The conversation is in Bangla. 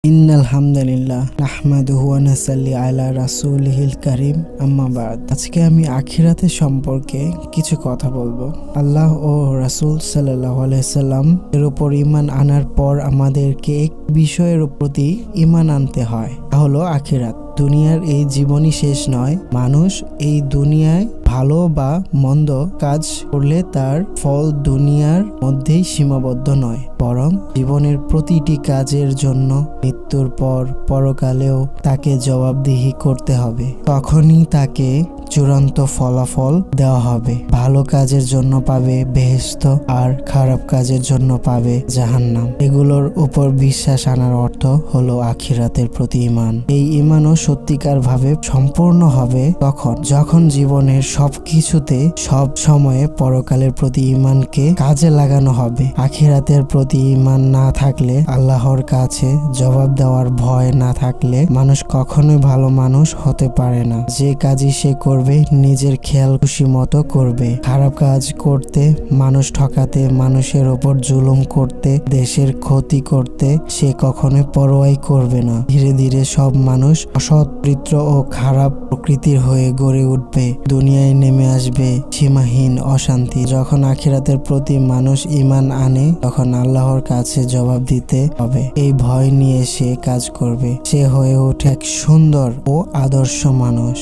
ইন্নাল হামদুলিল্লাহ নাহমাদুহু ওয়া নাসাল্লি আলা রাসূলিহিল কারীম আম্মা বাদ। আজকে আমি আখিরাতের সম্পর্কে কিছু কথা বলবো। আল্লাহ ও রাসূল সাল্লাল্লাহু আলাইহি সাল্লাম এর উপর ঈমান আনার পর আমাদেরকে এক বিষয়ের প্রতি ঈমান আনতে হয়, তা হলো আখিরাত। দুনিয়ার এই জীবনই শেষ নয়। মানুষ এই দুনিয়ায় ভালো বা মন্দ কাজ করলে তার ফল দুনিয়ার মধ্যেই সীমাবদ্ধ নয়, বরং জীবনের প্রতিটি কাজের জন্য মৃত্যুর পর পরকালেও তাকে জবাবদিহি করতে হবে। তখনই তাকে চূড়ান্ত ফলাফল দেওয়া হবে। ভালো কাজের জন্য পাবে বেহেশত, আর খারাপ কাজের জন্য পাবে জাহান্নাম। এগুলোর উপর বিশ্বাস আনার অর্থ হলো আখিরাতের প্রতি ঈমান। এই ঈমানও সত্যিকার ভাবে সম্পূর্ণ হবে যখন জীবনের সবকিছুতে সব সময়ে পরকালের প্রতি ঈমানকে কাজে লাগানো হবে। আখিরাতের প্রতি ঈমান না থাকলে, আল্লাহর কাছে জবাব দেওয়ার ভয় না থাকলে, মানুষ কখনোই ভালো মানুষ হতে পারে না। যে কাজই সে করবে নিজের খেয়াল খুশি মতো করবে। খারাপ কাজ করতে, মানুষ ঠকাতে, মানুষের ওপর জুলুম করতে, দেশের ক্ষতি করতে সে কখনোই পরোয়াই করবে না। ধীরে ধীরে সব মানুষ অসৎ, বৃত্র ও খারাপ প্রকৃতির হয়ে গড়ে উঠবে। দুনিয়ায় নেমে আসবে সীমাহীন অশান্তি। যখন আখিরাতের প্রতি মানুষ ঈমান আনে, তখন আল্লাহর কাছে জবাব দিতে হবে। এই ভয় নিয়ে সে কাজ করবে। সে হয়ে ওঠে এক সুন্দর ও আদর্শ মানুষ।